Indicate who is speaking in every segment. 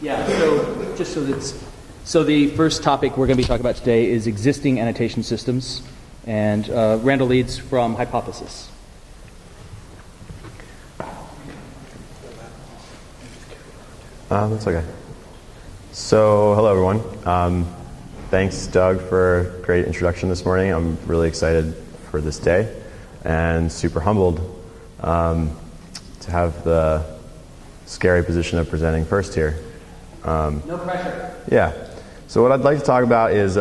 Speaker 1: Yeah, so just so the first topic we're going to be talking about today is existing annotation systems, and Randall leads from Hypothesis.
Speaker 2: That's okay. So, hello everyone. Thanks, Doug, for a great introduction this morning. I'm really excited for this day and super humbled to have the scary position of presenting first here.
Speaker 1: No pressure.
Speaker 2: Yeah. So what I'd like to talk about is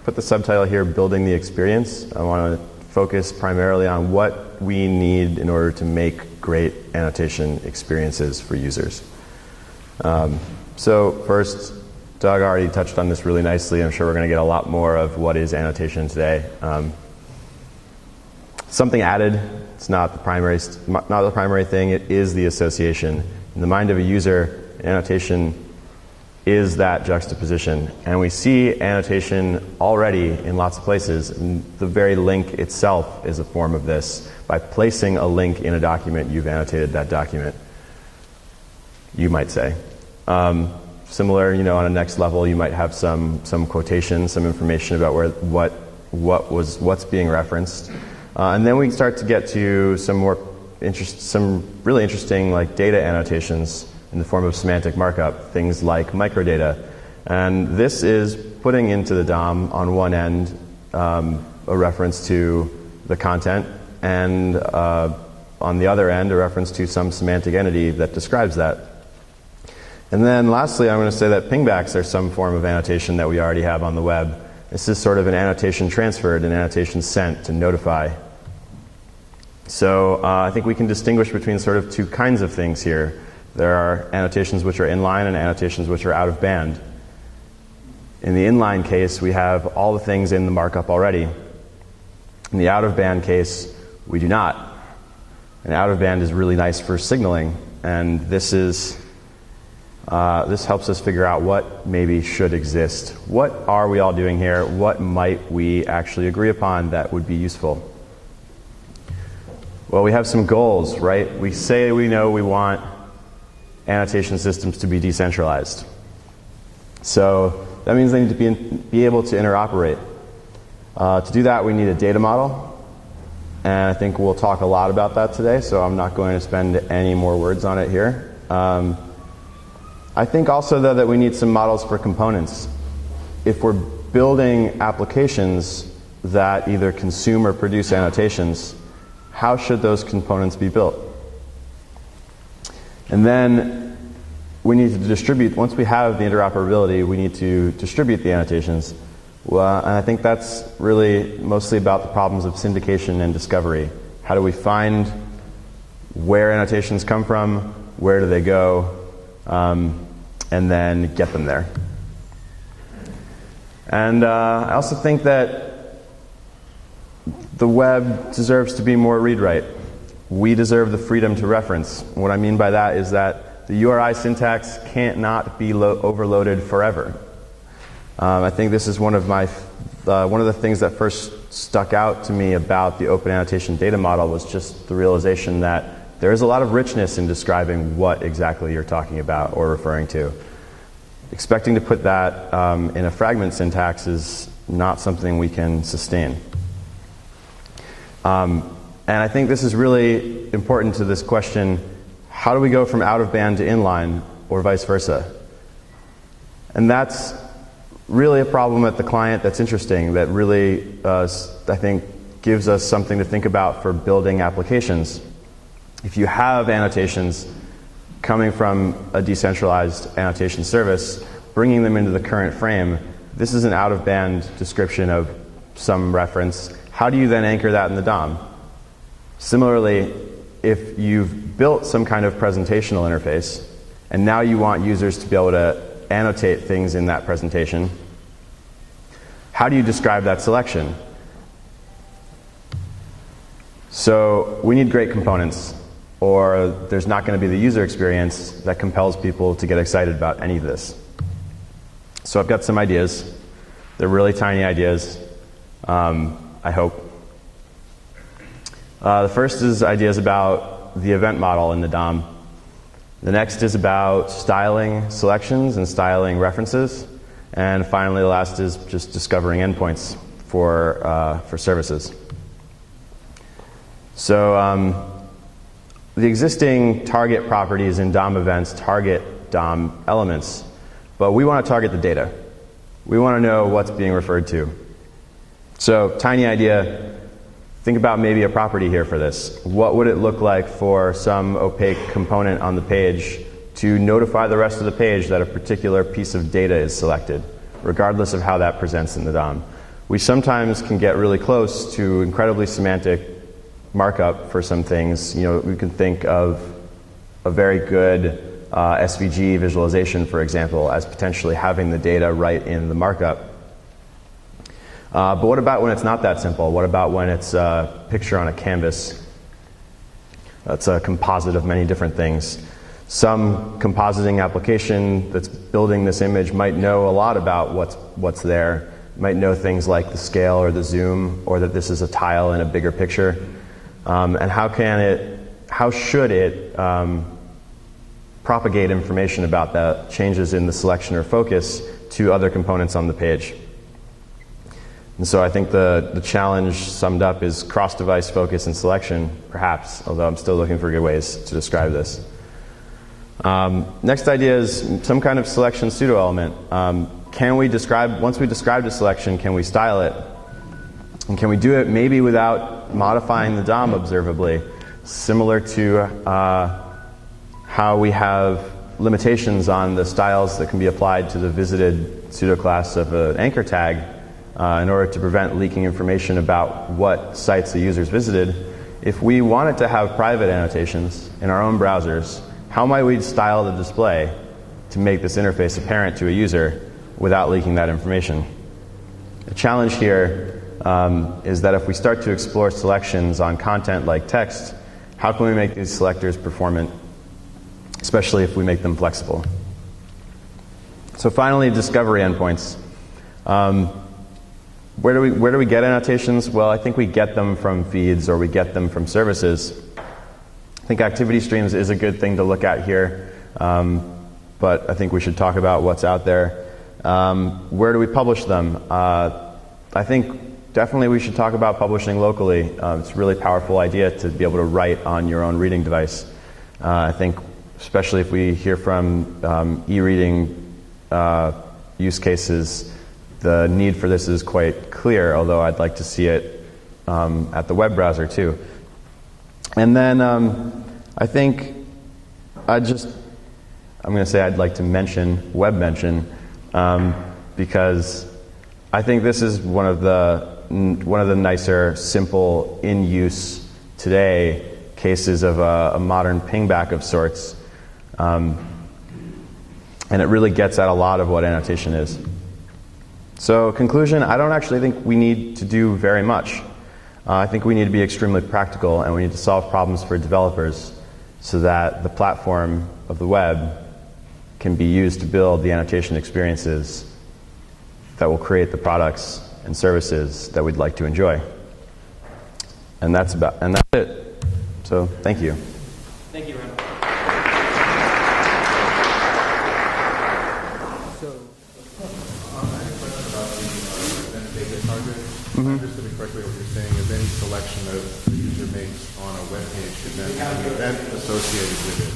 Speaker 2: put the subtitle here, Building the Experience. I want to focus primarily on what we need in order to make great annotation experiences for users. So first, Doug already touched on this really nicely. I'm sure we're going to get a lot more of what is annotation today. Something added. It's not the primary thing. It is the association. In the mind of a user, annotation is that juxtaposition. And we see annotation already in lots of places. And the very link itself is a form of this. By placing a link in a document, you've annotated that document, you might say. Similar, on a next level, you might have some quotation, some information about what's being referenced. And then we start to get to some really interesting like data annotations in the form of semantic markup, things like microdata. And this is putting into the DOM on one end a reference to the content, and on the other end a reference to some semantic entity that describes that. And then lastly, I'm going to say that pingbacks are some form of annotation that we already have on the web. This is sort of an annotation transferred, an annotation sent to notify. So I think we can distinguish between sort of two kinds of things here. There are annotations which are inline and annotations which are out of band. In the inline case, we have all the things in the markup already. In the out of band case, we do not. And out of band is really nice for signaling, and this helps us figure out what maybe should exist. What are we all doing here? What might we actually agree upon that would be useful? Well, we have some goals, right? We say we know we want annotation systems to be decentralized. So that means they need to be able to interoperate. To do that, we need a data model. And I think we'll talk a lot about that today, so I'm not going to spend any more words on it here. I think also, though, that we need some models for components. If we're building applications that either consume or produce annotations, how should those components be built? And then we need to distribute, once we have the interoperability, we need to distribute the annotations. Well, and I think that's really mostly about the problems of syndication and discovery. How do we find where annotations come from, where do they go, and then get them there. And I also think that the web deserves to be more read-write. We deserve the freedom to reference. What I mean by that is that the URI syntax can't not be overloaded forever. I think this is one of the things that first stuck out to me about the open annotation data model was just the realization that there is a lot of richness in describing what exactly you're talking about or referring to. Expecting to put that in a fragment syntax is not something we can sustain. And I think this is really important to this question, how do we go from out of band to inline or vice versa? And that's really a problem at the client that's interesting, that really, I think, gives us something to think about for building applications. If you have annotations coming from a decentralized annotation service, bringing them into the current frame, this is an out-of-band description of some reference. How do you then anchor that in the DOM? Similarly, if you've built some kind of presentational interface, and now you want users to be able to annotate things in that presentation, how do you describe that selection? So we need great components, or there's not going to be the user experience that compels people to get excited about any of this. So I've got some ideas. They're really tiny ideas, I hope. The first is ideas about the event model in the DOM. The next is about styling selections and styling references. And finally, the last is just discovering endpoints for services. So the existing target properties in DOM events target DOM elements, but we want to target the data. We want to know what's being referred to. So tiny idea, think about maybe a property here for this. What would it look like for some opaque component on the page to notify the rest of the page that a particular piece of data is selected, regardless of how that presents in the DOM? We sometimes can get really close to incredibly semantic markup for some things. You know, we can think of a very good SVG visualization, for example, as potentially having the data right in the markup. But what about when it's not that simple? What about when it's a picture on a canvas? That's a composite of many different things. Some compositing application that's building this image might know a lot about what's there. Might know things like the scale or the zoom, or that this is a tile in a bigger picture. And how should it propagate information about the changes in the selection or focus to other components on the page? And so I think the challenge summed up is cross-device focus and selection, perhaps, although I'm still looking for good ways to describe this. Next idea is some kind of selection pseudo-element. Can we describe, once we described a selection, can we style it? And can we do it maybe without modifying the DOM observably, similar to how we have limitations on the styles that can be applied to the visited pseudo-class of an anchor tag in order to prevent leaking information about what sites the users visited. If we wanted to have private annotations in our own browsers, how might we style the display to make this interface apparent to a user without leaking that information? The challenge here is that if we start to explore selections on content like text, how can we make these selectors performant, especially if we make them flexible? So finally, discovery endpoints. Where do we get annotations? Well, I think we get them from feeds or we get them from services. I think activity streams is a good thing to look at here, but I think we should talk about what's out there. Where do we publish them? I think definitely we should talk about publishing locally. It's a really powerful idea to be able to write on your own reading device. I think especially if we hear from e-reading use cases, the need for this is quite clear, although I'd like to see it at the web browser too. And then I think I'm going to say I'd like to mention web mention because I think this is one of the nicer, simple, in use today cases of a modern pingback of sorts, and it really gets at a lot of what annotation is. So conclusion, I don't actually think we need to do very much. I think we need to be extremely practical, and we need to solve problems for developers so that the platform of the web can be used to build the annotation experiences that will create the products and services that we'd like to enjoy. And that's it. So thank you.
Speaker 1: Thank you, Randall.
Speaker 3: If I understood it correctly, what you're saying is any selection that the user makes on a web page should then have an event associated with it.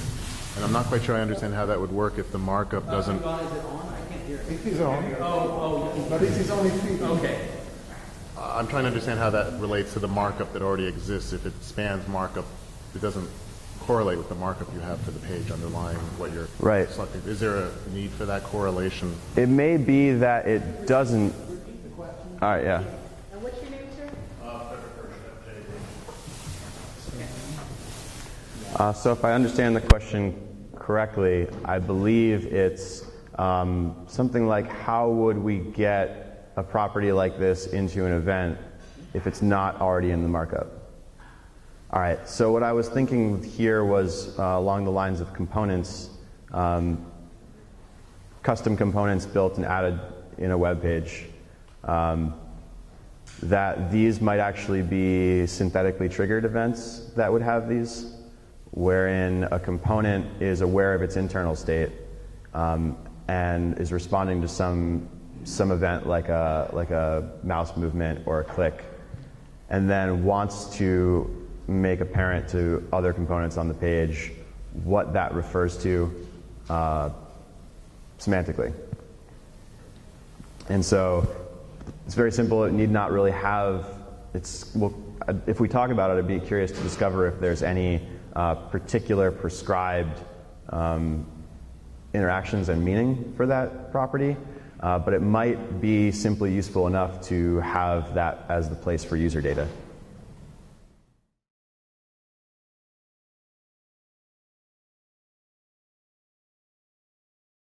Speaker 3: And I'm not quite sure I understand how that would work if the markup doesn't.
Speaker 1: Is it on? I can't hear it.
Speaker 4: It is on.
Speaker 1: Oh,
Speaker 4: But it is only feed.
Speaker 1: okay.
Speaker 3: I'm trying to understand how that relates to the markup that already exists. If it spans markup, it doesn't correlate with the markup you have for the page underlying what you're
Speaker 2: Right.
Speaker 3: selecting. Is there a need for that correlation?
Speaker 2: It may be that it doesn't. All right, yeah.
Speaker 5: And what's your name, sir?
Speaker 2: So if I understand the question correctly, I believe it's something like how would we get a property like this into an event if it's not already in the markup? All right, so what I was thinking here was along the lines of components, custom components built and added in a web page. That these might actually be synthetically triggered events that would have these, wherein a component is aware of its internal state and is responding to some event like a mouse movement or a click, and then wants to make apparent to other components on the page what that refers to semantically. And so it's very simple. It need not really have, if we talk about it, I'd be curious to discover if there's any particular prescribed interactions and meaning for that property, but it might be simply useful enough to have that as the place for user data.